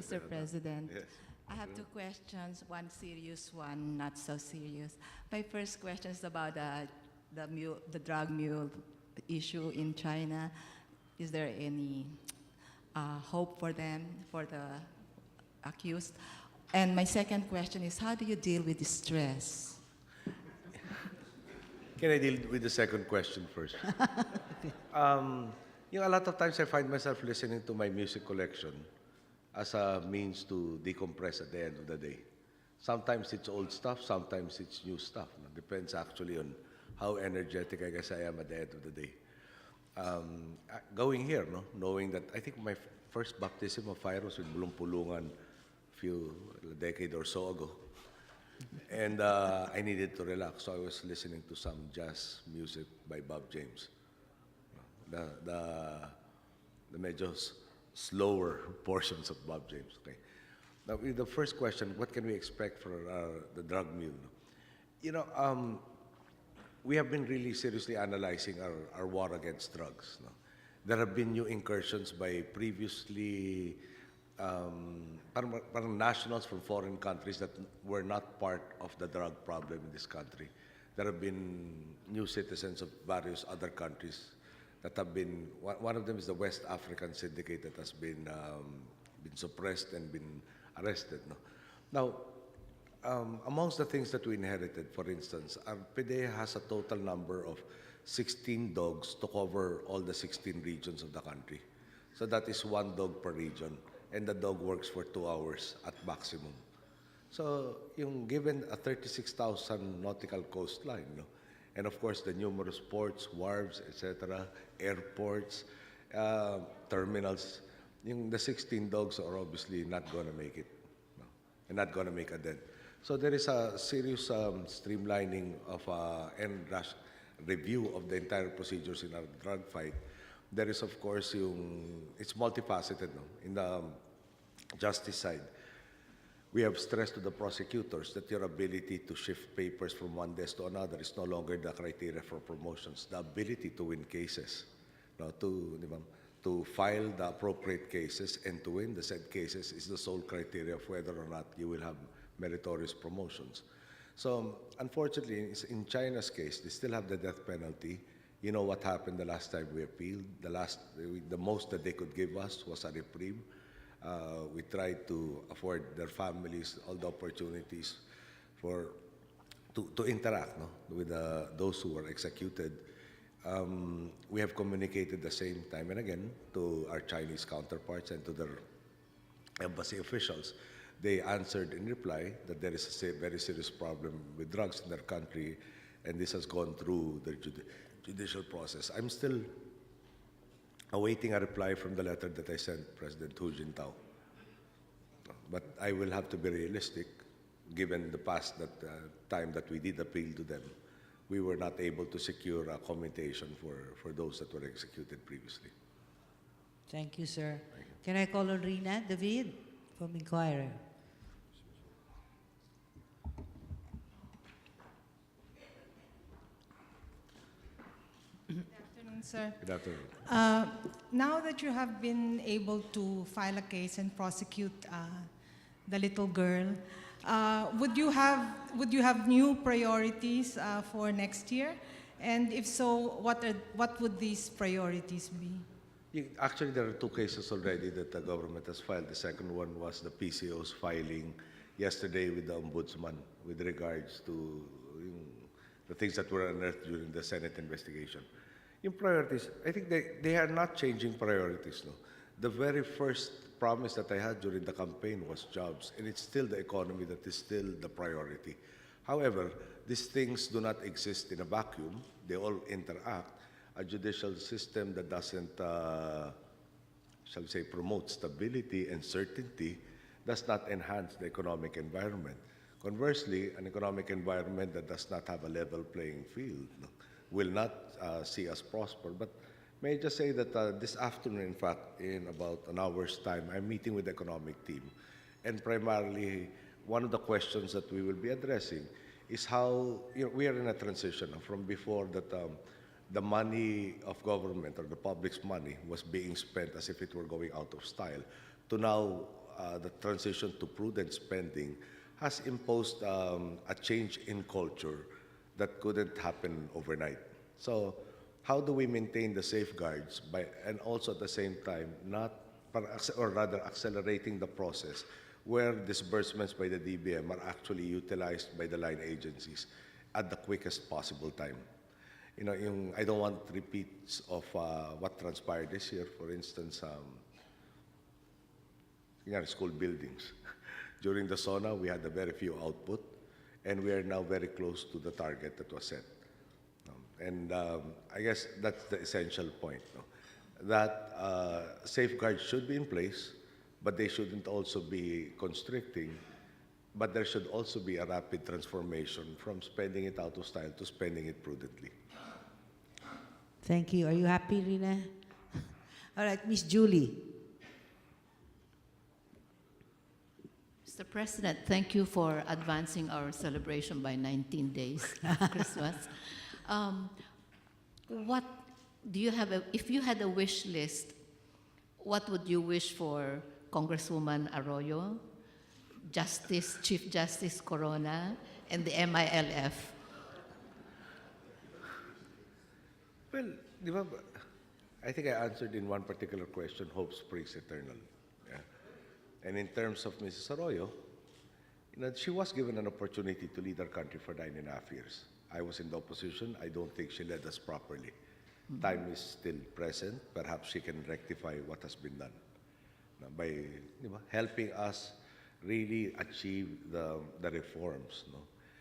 Mr. President. Yes. I have two questions, one serious, one not so serious. My first question is about the drug mule issue in China. Is there any hope for them, for the accused? And my second question is, how do you deal with the stress? Can I deal with the second question first? A lot of times I find myself listening to my music collection as a means to decompress at the end of the day. Sometimes it's old stuff, sometimes it's new stuff. Depends actually on how energetic I guess I am at the end of the day. Going here, no, knowing that I think my first baptism of fire was with Bulong Pulungan a decade or so ago. And I needed to relax, so I was listening to some jazz music by Bob James. The medyo slower portions of Bob James. Okay. Now, with the first question, what can we expect for the drug mule? We have been really seriously analyzing our war against drugs. No? There have been new incursions by previously parang nationals from foreign countries that were not part of the drug problem in this country. There have been new citizens of various other countries that have been, one of them is the West African syndicate that has been suppressed and been arrested. No? Now, amongst the things that we inherited, for instance, our PDEA has a total number of 16 dogs to cover all the 16 regions of the country. So that is one dog per region, and the dog works for 2 hours at maximum. So, given a 36,000 nautical coastline, no? And of course, the numerous ports, wharves, etc., airports, terminals, the 16 dogs are obviously not going to make it, no? And not going to make a dent. So there is a serious streamlining of and review of the entire procedures in our drug fight. There is, of course, it's multifaceted. No? In the justice side, we have stressed to the prosecutors that your ability to shift papers from one desk to another is no longer the criteria for promotions. The ability to win cases, no, to file the appropriate cases and to win the said cases is the sole criteria of whether or not you will have meritorious promotions. So, unfortunately, in China's case, they still have the death penalty. You know what happened the last time we appealed? The most that they could give us was a reprieve. We tried to afford their families all the opportunities to interact, no, with those who were executed. We have communicated the same time and again to our Chinese counterparts and to their embassy officials. They answered in reply that there is a very serious problem with drugs in their country, and this has gone through the judicial process. I'm still awaiting a reply from the letter that I sent President Hu Jintao. But I will have to be realistic, given the past time that we did appeal to them. We were not able to secure a commutation for those that were executed previously. Thank you, sir. Can I call on Rina David from Inquirer? Sir. Good afternoon. Now that you have been able to file a case and prosecute the little girl, would you have new priorities for next year? And if so, what would these priorities be? Actually, there are 2 cases already that the government has filed. The second one was the PCO's filing yesterday with the Ombudsman with regards to the things that were unearthed during the Senate investigation. In priorities, I think they are not changing priorities. No? The very first promise that I had during the campaign was jobs, and it's still the economy that is still the priority. However, these things do not exist in a vacuum. They all interact. A judicial system that doesn't, shall we say, promote stability and certainty does not enhance the economic environment. Conversely, an economic environment that does not have a level playing field, no, will not see us prosper. But may I just say that this afternoon, in fact, in about an hour's time, I'm meeting with the economic team. And primarily, one of the questions that we will be addressing is how we are in a transition from before that the money of government or the public's money was being spent as if it were going out of style to now the transition to prudent spending has imposed a change in culture that couldn't happen overnight. So how do we maintain the safeguards and also at the same time or rather accelerating the process where disbursements by the DBM are actually utilized by the line agencies at the quickest possible time? I don't want repeats of what transpired this year. For instance, school buildings. During the SONA, we had a very few output, and we are now very close to the target that was set. I guess that's the essential point, no? That safeguards should be in place, but they shouldn't also be constricting, but there should also be a rapid transformation from spending it out of style to spending it prudently. Thank you. Are you happy, Rina? All right, Miss Julie. Mr. President, thank you for advancing our celebration by 19 days, Christmas. What do you have? If you had a wish list, what would you wish for Congresswoman Arroyo, Chief Justice Corona, and the MILF? Well, I think I answered in one particular question, hope springs eternal. Yeah. And in terms of Mrs. Arroyo, she was given an opportunity to lead our country for 9.5 years. I was in the opposition. I don't think she led us properly. Time is still present. Perhaps she can rectify what has been done by helping us really achieve the reforms,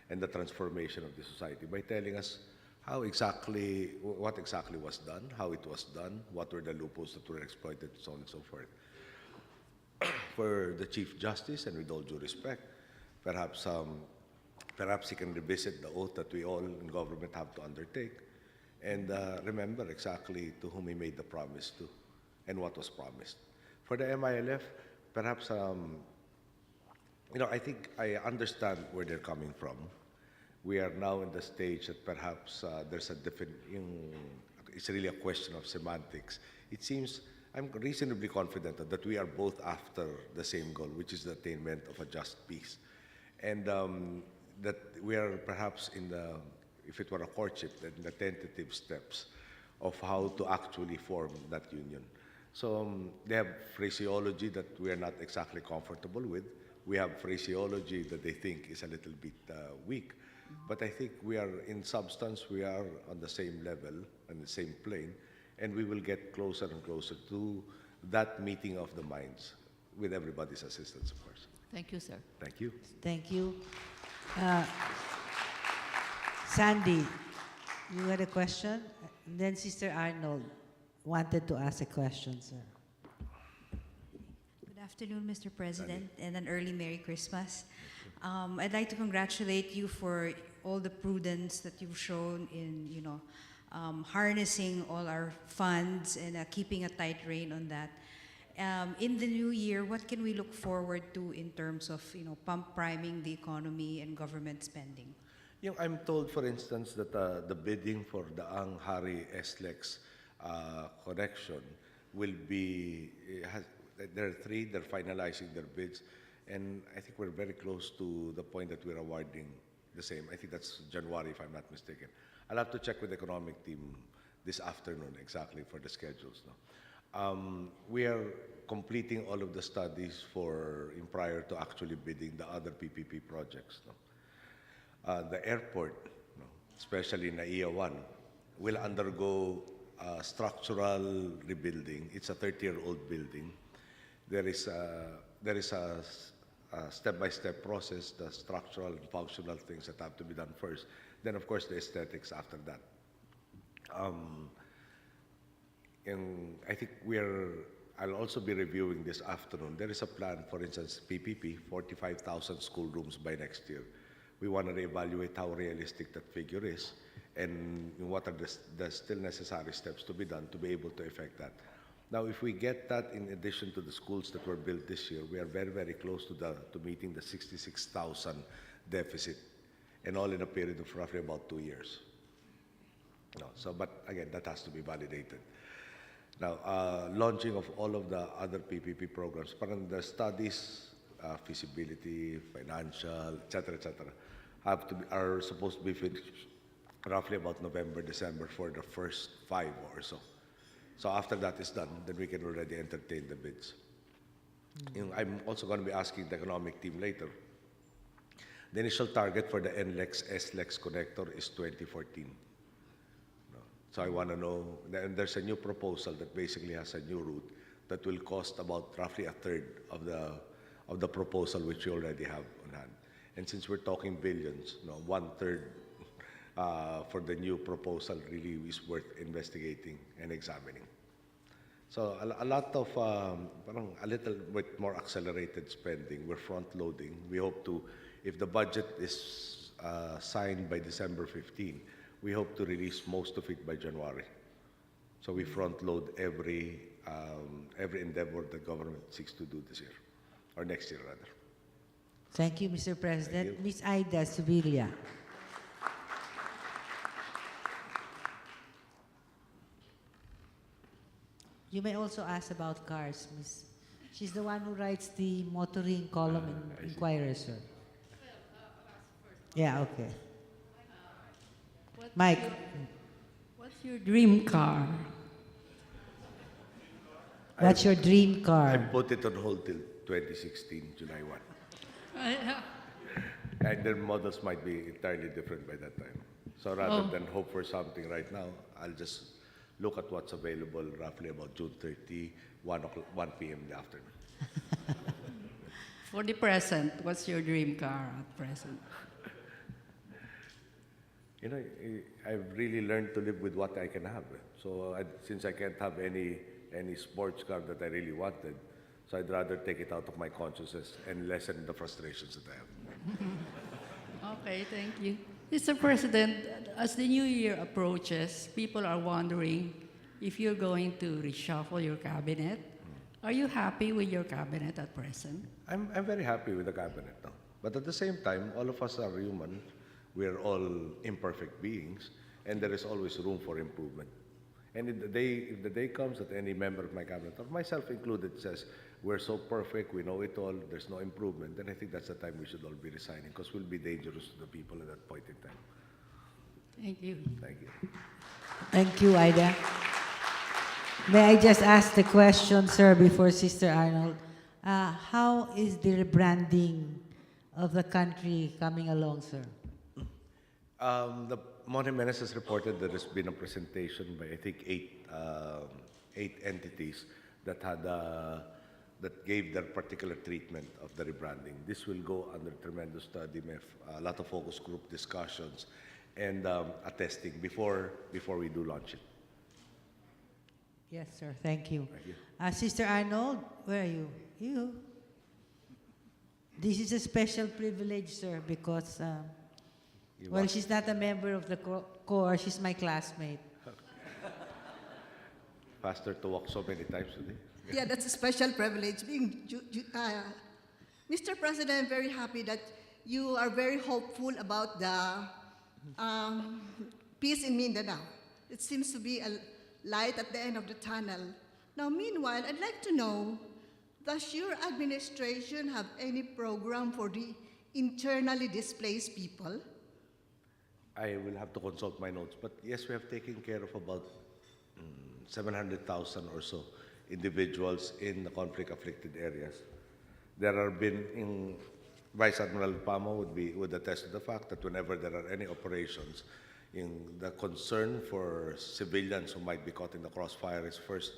and the transformation of the society by telling us what exactly was done, how it was done, what were the loopholes that were exploited, so on and so forth. For the Chief Justice, and with all due respect, perhaps he can revisit the oath that we all in government have to undertake and remember exactly to whom he made the promise to and what was promised. For the MILF, perhaps, I think I understand where they're coming from. We are now in the stage that perhaps there's a different, it's really a question of semantics. It seems, I'm reasonably confident that we are both after the same goal, which is the attainment of a just peace. And that we are perhaps if it were a courtship, in the tentative steps of how to actually form that union. So they have phraseology that we are not exactly comfortable with. We have phraseology that they think is a little bit weak. But I think we are, in substance, we are on the same level, on the same plane, and we will get closer and closer to that meeting of the minds with everybody's assistance, of course. Thank you, sir. Thank you. Thank you. Sandy, you had a question? And then Sister Arnold wanted to ask a question, sir. Good afternoon, Mr. President, and an early Merry Christmas. I'd like to congratulate you for all the prudence that you've shown in, harnessing all our funds and keeping a tight rein on that. In the new year, what can we look forward to in terms of, pump priming the economy and government spending? I'm told, for instance, that the bidding for the Ang-Hari SLEX connection will be, there are 3, they're finalizing their bids, and I think we're very close to the point that we're awarding the same. I think that's January, if I'm not mistaken. I'll have to check with the economic team this afternoon exactly for the schedules. We are completing all of the studies prior to actually bidding the other PPP projects. The airport, especially NAIA 1, will undergo structural rebuilding. It's a 30-year-old building. There is a step-by-step process, the structural and functional things that have to be done first. Then, of course, the aesthetics after that. And I think I'll also be reviewing this afternoon. There is a plan, for instance, PPP, 45,000 schoolrooms by next year. We want to reevaluate how realistic that figure is and what are the still necessary steps to be done to be able to effect that. Now, if we get that in addition to the schools that were built this year, we are very, very close to meeting the 66,000 deficit, and all in a period of roughly about 2 years. But again, that has to be validated. Now, launching of all of the other PPP programs, parang the studies, feasibility, financial, etc., are supposed to be finished roughly about November, December for the first 5 or so. So after that is done, then we can already entertain the bids. I'm also going to be asking the economic team later. The initial target for the NLEX SLEX connector is 2014. No. So I want to know, and there's a new proposal that basically has a new route that will cost about roughly a third of the proposal which we already have on hand. And since we're talking billions, no, 1/3 for the new proposal really is worth investigating and examining. So a lot of, parang a little bit more accelerated spending. We're front-loading. We hope to, if the budget is signed by December 15, we hope to release most of it by January. So we front-load every endeavor the government seeks to do this year, or next year rather. Thank you, Mr. President. you. Ms. Aida Sevilla. You may also ask about cars, Miss. She's the one who writes the motoring column I in see. Inquirer, sir. Yeah, okay. Mike. What's your dream car? What's your dream I car? put it on hold till 2016, July 1. And their models might be entirely different by that time. So rather than hope for something right now, I'll just look at what's available roughly about June 30, 1 p.m. in the afternoon. For the present, what's your dream car at present? You know, I've really learned to live with what I can have. So since I can't have any sports car that I really wanted, so I'd rather take it out of my consciousness and lessen the frustrations that I have. Okay, thank you. Mr. President, as the new year approaches, people are wondering if you're going to reshuffle your cabinet. Are you happy with your cabinet at present? I'm very happy with the cabinet now. But at the same time, all of us are human. We are all imperfect beings, and there is always room for improvement. And if the day comes that any member of my cabinet, or myself included, says, we're so perfect, we know it all, there's no improvement, then I think that's the time we should all be resigning, because we'll be dangerous to the people at that point in time. Thank you. Thank you. Thank you, Ida. May I just ask the question, sir, before Sister Arnold? How is the rebranding of the country coming along, sir? The Mon Jimenez has reported that there's been a presentation by, I think, eight entities that had that gave their particular treatment of the rebranding. This will go under tremendous study, a lot of focus group discussions, and a testing before we do launch it. Yes, sir. Thank you. Thank you. Sister Arnold, where are you? You. This is a special privilege, sir, because, You well, want- she's not a member of the corps. She's my classmate. Faster to walk so many times a day. Yeah, that's a special privilege. Mr. President, I'm very happy that you are very hopeful about the peace in Mindanao. It seems to be a light at the end of the tunnel. Now, meanwhile, I'd like to know, does your administration have any program for the internally displaced people? I will have to consult my notes, but yes, we have taken care of about 700,000 or so individuals in the conflict-afflicted areas. There have been, Vice Admiral Pamo would attest to the fact that whenever there are any operations, the concern for civilians who might be caught in the crossfire is first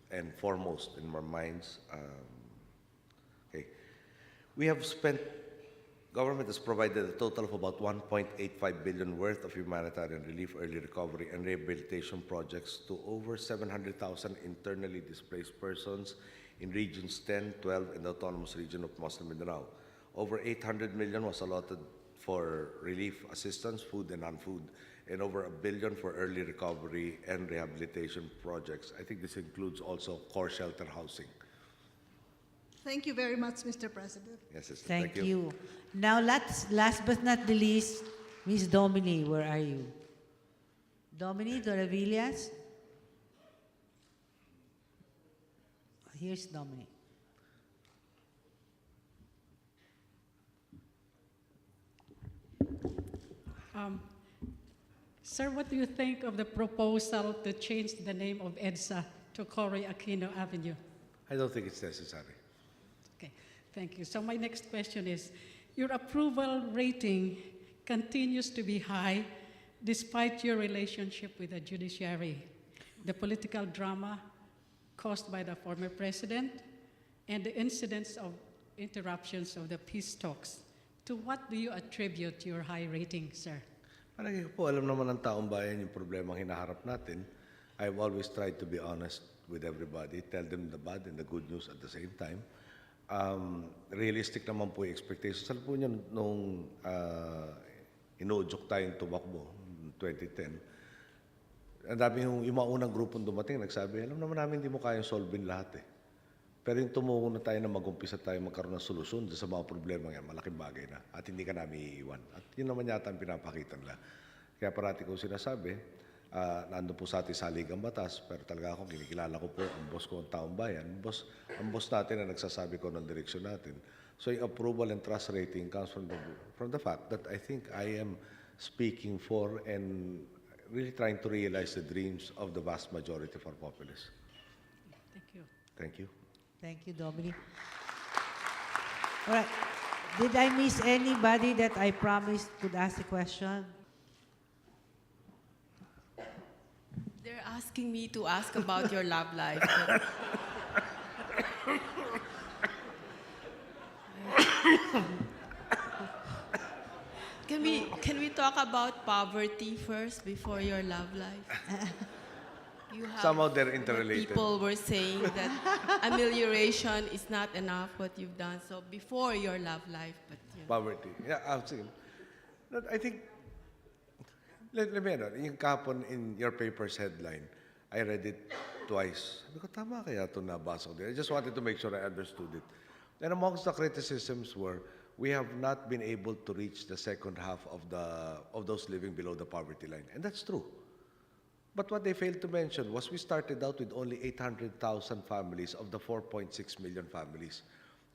and foremost in our minds. Okay. We have spent, government has provided a total of about 1.85 billion worth of humanitarian relief, early recovery, and rehabilitation projects to over 700,000 internally displaced persons in regions 10, 12, and the autonomous region of Muslim Mindanao. Over 800 million was allotted for relief assistance, food and non-food, and over $1 billion for early recovery and rehabilitation projects. I think this includes also core shelter housing. Thank you very much, Mr. President. Yes, sister. Thank you. Now, last but not the least, Miss Domini, where are you? Domini Doravillas? Here's Dominic. Sir, what do you think of the proposal to change the name of EDSA to Cory Aquino Avenue? I don't think it's necessary. Okay, thank you. So my next question is, your approval rating continues to be high despite your relationship with the judiciary, the political drama caused by the former president, and the incidents of interruptions of the peace talks. To what do you attribute your high rating, sir? Parang po, alam naman ng taong bayan yung problema ang hinaharap natin. I've always tried to be honest with everybody, tell them the bad and the good news at the same time. Realistic naman po yung expectations. Alam po niyo, nung inuudyok tayong tumakbo, 2010, ang dami yung mga unang grupong dumating, nagsabi, alam naman namin hindi mo kayang solvein lahat eh. Pero yung tumuko na tayo na mag-umpisa tayo magkaroon ng solusyon sa mga problema yan, malaking bagay na. At hindi ka namin iiwan. At yun naman yata ang pinapakita nila. Kaya parati ko sinasabi, nando po sa ating saligang batas, pero talaga ako, kinikilala ko po ang boss ko, ang taong bayan. Ang boss natin na nagsasabi ko ng direksyon natin. So yung approval and trust rating comes from the fact that I think I am speaking for and really trying to realize the dreams of the vast majority of our populace. Thank you. Thank you. Thank you, Dominic. All right. Did I miss anybody that I promised could ask a question? They're asking me to ask about your love life. Can we talk about poverty first before your love life? You have, Somehow they're interrelated. People were saying that amelioration is not enough what you've done. So before your love life, but you know. Poverty. Yeah, absolutely. I think, let me know, yung kahapon in your paper's headline, I read it twice. Sabi ko, tama kaya ito nabasa ko din. I just wanted to make sure I understood it. And amongst the criticisms were, we have not been able to reach the second half of those living below the poverty line. And that's true. But what they failed to mention was we started out with only 800,000 families of the 4.6 million families.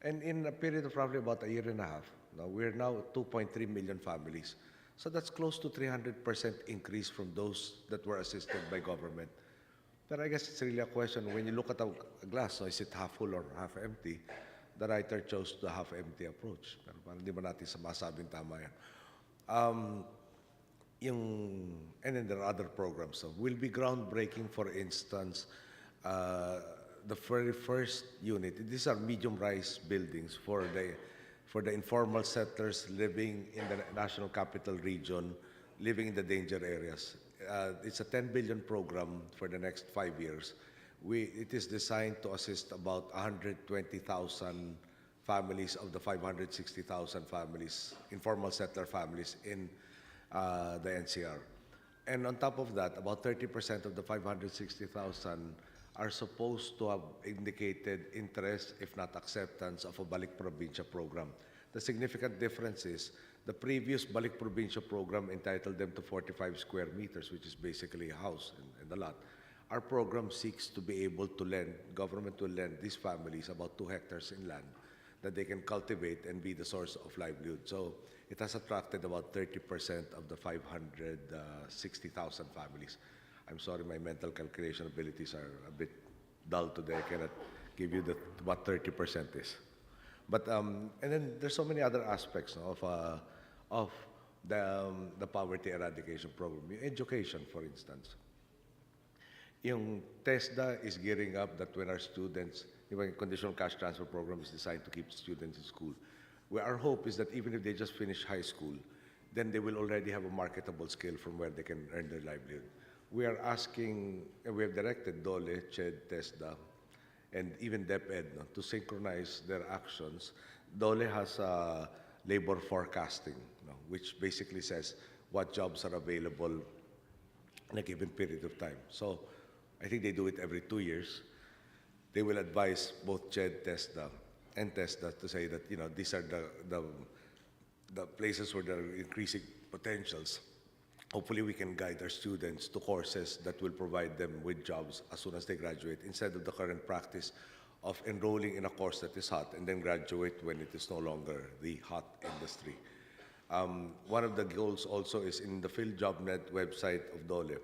And in a period of roughly about a year and a half, now we're now 2.3 million families. So that's close to 300% increase from those that were assisted by government. But I guess it's really a question, when you look at a glass, so is it half full or half empty? The writer chose the half-empty approach. Pero parang hindi ba natin masabing tama yan? And then there are other programs. So will be groundbreaking, for instance, the very first unit. These are medium-rise buildings for the informal settlers living in the National Capital Region, living in the danger areas. It's a 10 billion program for the next 5 years. It is designed to assist about 120,000 families of the 560,000 families, informal settler families in the NCR. And on top of that, about 30% of the 560,000 are supposed to have indicated interest, if not acceptance, of a Balik Probinsya program. The significant difference is the previous Balik Probinsya program entitled them to 45 square meters, which is basically a house and a lot. Our program seeks to be able to lend, government will lend these families about 2 hectares in land that they can cultivate and be the source of livelihood. So it has attracted about 30% of the 560,000 families. I'm sorry, my mental calculation abilities are a bit dull today. I cannot give you what 30% is. But and then there's so many other aspects of the poverty eradication program. Education, for instance. Yung TESDA is gearing up that when our students, yung conditional cash transfer program is designed to keep students in school. Our hope is that even if they just finish high school, then they will already have a marketable skill from where they can earn their livelihood. We are asking, we have directed DOLE, CHED, TESDA, and even DepEd to synchronize their actions. DOLE has labor forecasting, which basically says what jobs are available in a given period of time. So I think they do it every 2 years. They will advise both CHED, TESDA, and TESDA to say that these are the places where there are increasing potentials. Hopefully we can guide our students to courses that will provide them with jobs as soon as they graduate, instead of the current practice of enrolling in a course that is hot and then graduate when it is no longer the hot industry. One of the goals also is in the PhilJobNet website of DOLE,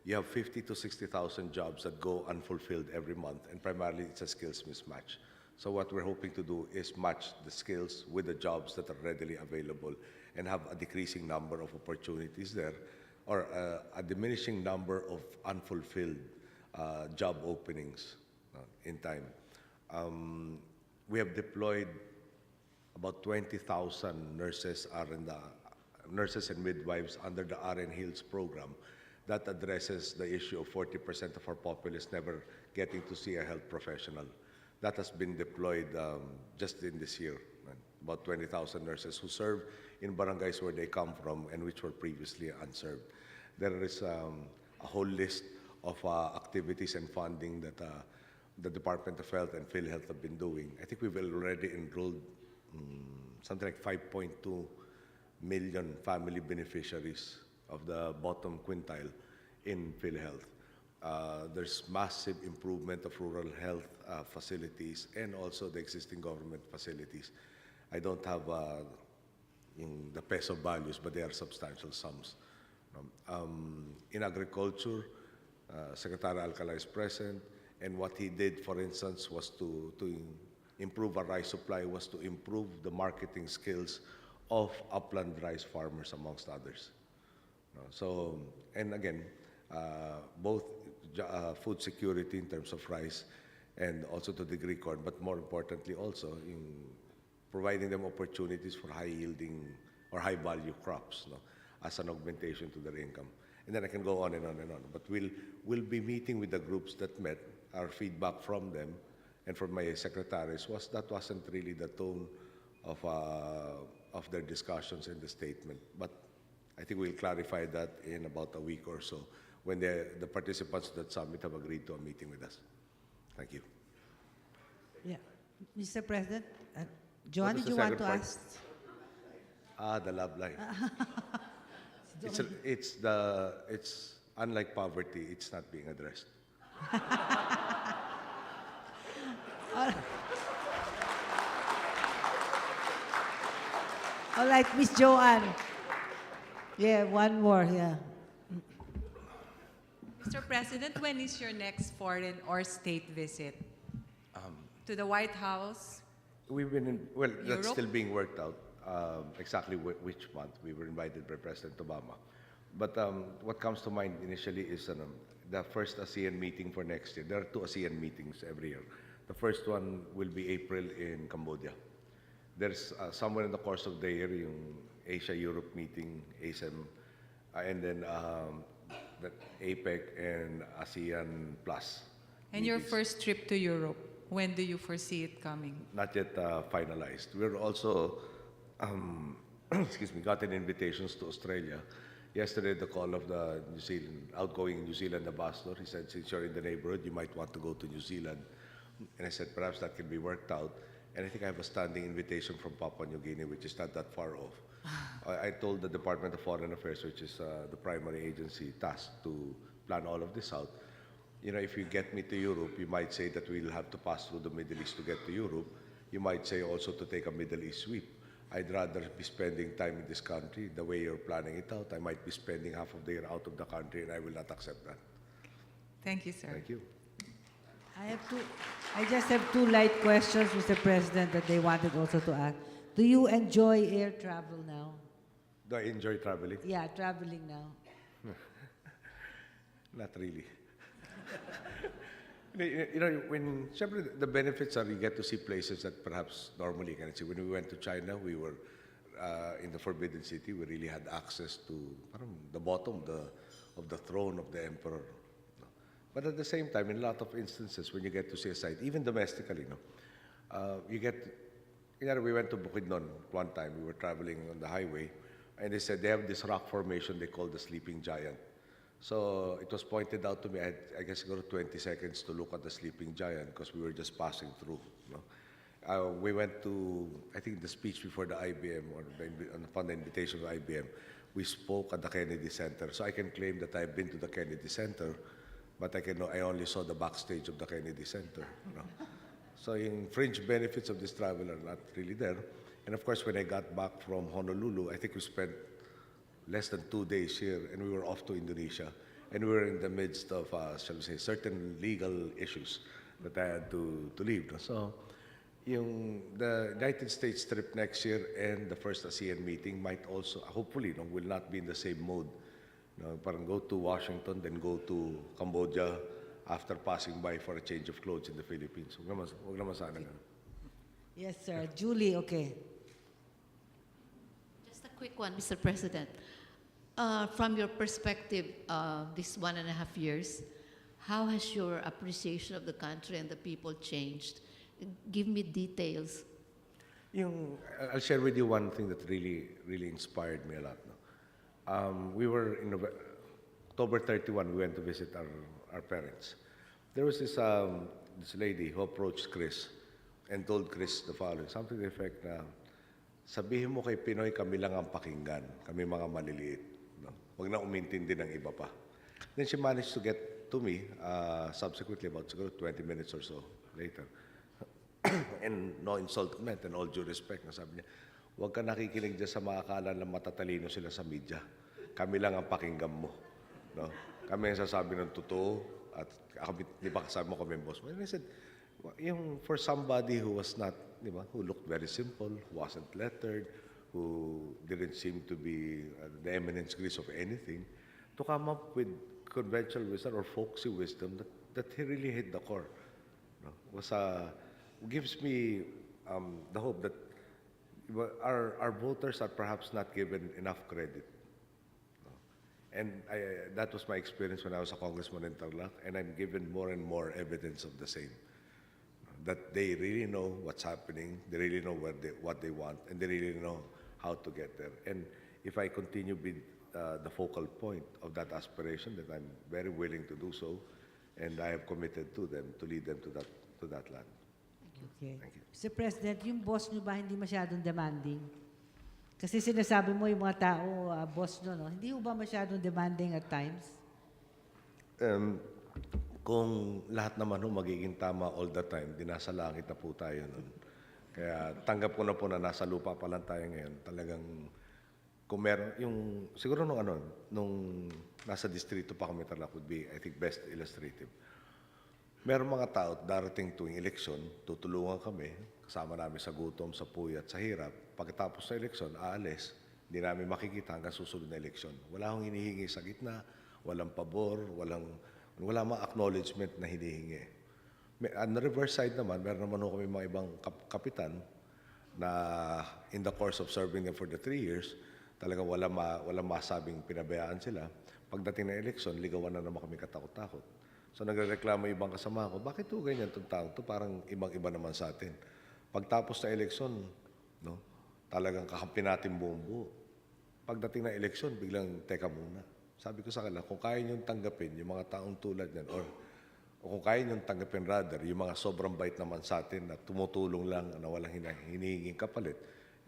you have 50 to 60,000 jobs that go unfulfilled every month, and primarily it's a skills mismatch. So what we're hoping to do is match the skills with the jobs that are readily available and have a decreasing number of opportunities there, or a diminishing number of unfulfilled job openings in time. We have deployed about 20,000 nurses nurses and midwives under the RN Hills program that addresses the issue of 40% of our populace never getting to see a health professional. That has been deployed just in this year. About 20,000 nurses who serve in barangays where they come from and which were previously unserved. There is a whole list of activities and funding that the Department of Health and PhilHealth have been doing. I think we've already enrolled something like 5.2 million family beneficiaries of the bottom quintile in PhilHealth. There's massive improvement of rural health facilities and also the existing government facilities. I don't have in the peso values, but they are substantial sums. In agriculture, Secretary Alcala is present, and what he did, for instance, was to improve our rice supply, was to improve the marketing skills of upland rice farmers, amongst others. So, and again, both food security in terms of rice and also to degree corn, but more importantly also in providing them opportunities for high yielding or high value crops as an augmentation to their income. And then I can go on and on and on. But we'll be meeting with the groups that met. Our feedback from them and from my secretaries was that wasn't really the tone of their discussions in the statement. But I think we'll clarify that in about a week or so when the participants of that summit have agreed to a meeting with us. Thank you. Yeah. Mr. President, Joan, What was did you the want to second ask? The love life. It's unlike poverty, it's not being addressed. All right, Miss Joanne. Yeah, one more, yeah. Mr. President, when is your next foreign or state visit? To the White House? We've been well, that's Europe? still being worked out, exactly which month. We were invited by President Obama. But what comes to mind initially is the first ASEAN meeting for next year. There are 2 ASEAN meetings every year. The first one will be April in Cambodia. There's somewhere in the course of the year, yung Asia-Europe meeting, ASEM, and then the APEC and ASEAN Plus. And your meetings. first trip to Europe, when do you foresee it coming? Not yet finalized. We're also, excuse me, gotten invitations to Australia. Yesterday, the call of the outgoing New Zealand ambassador, he said, since you're in the neighborhood, you might want to go to New Zealand. And I said, perhaps that can be worked out. And I think I have a standing invitation from Papua New Guinea, which is not that far off. I told the Department of Foreign Affairs, which is the primary agency tasked to plan all of this out. You know, if you get me to Europe, you might say that we'll have to pass through the Middle East to get to Europe. You might say also to take a Middle East sweep. I'd rather be spending time in this country the way you're planning it out. I might be spending half of the year out of the country, and I will not accept that. Thank you, sir. Thank you. I just have 2 light questions, Mr. President, that they wanted also to ask. Do you enjoy air travel now? Do I enjoy traveling? Yeah, traveling now. Not really. You know, when the benefits are you get to see places that perhaps normally you cannot see. When we went to China, we were in the Forbidden City. We really had access to the bottom of the throne of the emperor. But at the same time, in a lot of instances, when you get to see a site, even domestically, you get. We went to Bukidnon one time. We were traveling on the highway, and they said they have this rock formation they call the Sleeping Giant. So it was pointed out to me, I guess I got 20 seconds to look at the Sleeping Giant because we were just passing through. We went to, I think, the speech before the IBM, or upon the invitation of IBM, we spoke at the Kennedy Center. So I can claim that I've been to the Kennedy Center, but I only saw the backstage of the Kennedy Center. So yung fringe benefits of this travel are not really there. And of course, when I got back from Honolulu, I think we spent less than 2 days here, and we were off to Indonesia. And we were in the midst of, shall we say, certain legal issues that I had to leave. No? So the United States trip next year and the first ASEAN meeting might also, hopefully, no, will not be in the same mode. No, parang go to Washington, then go to Cambodia after passing by for a change of clothes in the Philippines. Huwag naman sana ganun. Yes, sir. Julie, okay. Just a quick one, Mr. President. From your perspective, this 1.5 years, how has your appreciation of the country and the people changed? Give me details. I'll share with you one thing that really inspired me a lot. No? We were in October 31, we went to visit our parents. There was this lady who approached Chris and told Chris the following, something to the effect na, sabihin mo kay Pinoy, kami lang ang pakinggan, kami mga maliliit. No? Huwag na umintindi ng iba pa. Then she managed to get to me subsequently, about 20 minutes or so later. And no insult meant, and all due respect, na sabi niya, huwag ka nakikinig dyan sa mga akala na matatalino sila sa media. Kami lang ang pakinggan mo. No? Kami ang sasabi ng totoo, at di ba kasabi mo kami ang boss mo? And I said, for somebody who was not, di ba, who looked very simple, who wasn't lettered, who didn't seem to be the eminence grise of anything, to come up with conventional wisdom or folksy wisdom that he really hit the core. No? Gives me the hope that our voters are perhaps not given enough credit. No? And that was my experience when I was a congressman in Tarlac, and I'm given more and more evidence of the same. That they really know what's happening, they really know what they want, and they really know how to get there. And if I continue with the focal point of that aspiration, that I'm very willing to do so, and I have committed to them to lead them to that land. Okay. Thank you. Mr. President, yung boss nyo ba hindi masyadong demanding? Kasi sinasabi mo yung mga tao, boss nyo, no? Hindi ba masyadong demanding at times? Kung lahat naman magiging tama all the time, di nasa langit na po tayo nun. Kaya tanggap ko na po na nasa lupa pa lang tayo ngayon. Talagang, kung meron, siguro nung nasa distrito pa kami Tarlac would be, I think, best illustrative. Meron mga tao darating tuwing eleksyon, tutulungan kami, kasama namin sa gutom, sa puyat, sa hirap. Pagkatapos sa eleksyon, aalis, hindi namin makikita hanggang susunod na eleksyon. Wala akong hinihingi sa gitna, walang pabor, wala mga acknowledgement na hinihingi. On the reverse side naman, meron naman kami mga ibang kapitan na in the course of serving them for the 3 years, talaga wala masabing pinabayaan sila. Pagdating ng eleksyon, ligawan na naman kami katakot-takot. So nagrereklamo ibang kasama ko, bakit ito ganyan itong tao? Ito parang ibang-iba naman sa atin. Pagtapos ng eleksyon, no, talagang kakampi natin buong buo. Pagdating ng eleksyon, biglang teka muna. Sabi ko sa kanila, kung kaya niyong tanggapin yung mga taong tulad niyan, o kung kaya niyong tanggapin rather, yung mga sobrang bait naman sa atin na tumutulong lang, na walang hinihinging kapalit,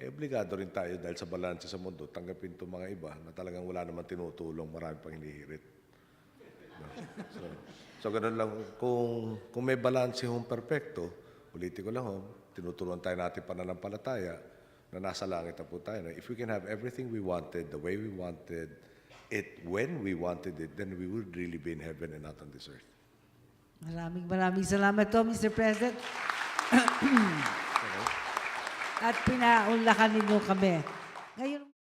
obligado rin tayo dahil sa balanse sa mundo, tanggapin itong mga iba na talagang wala naman tinutulong, marami pang hinihirit. No? So ganun lang, kung may balanse hong perfecto, politiko lang tinutulungan tayo natin pananampalataya na nasa langit na po tayo. If we can have everything we wanted, the way we wanted it, when we wanted it, then we would really be in heaven and not on this earth. Maraming salamat to, Mr. President. At pinaunlakan ninyo kami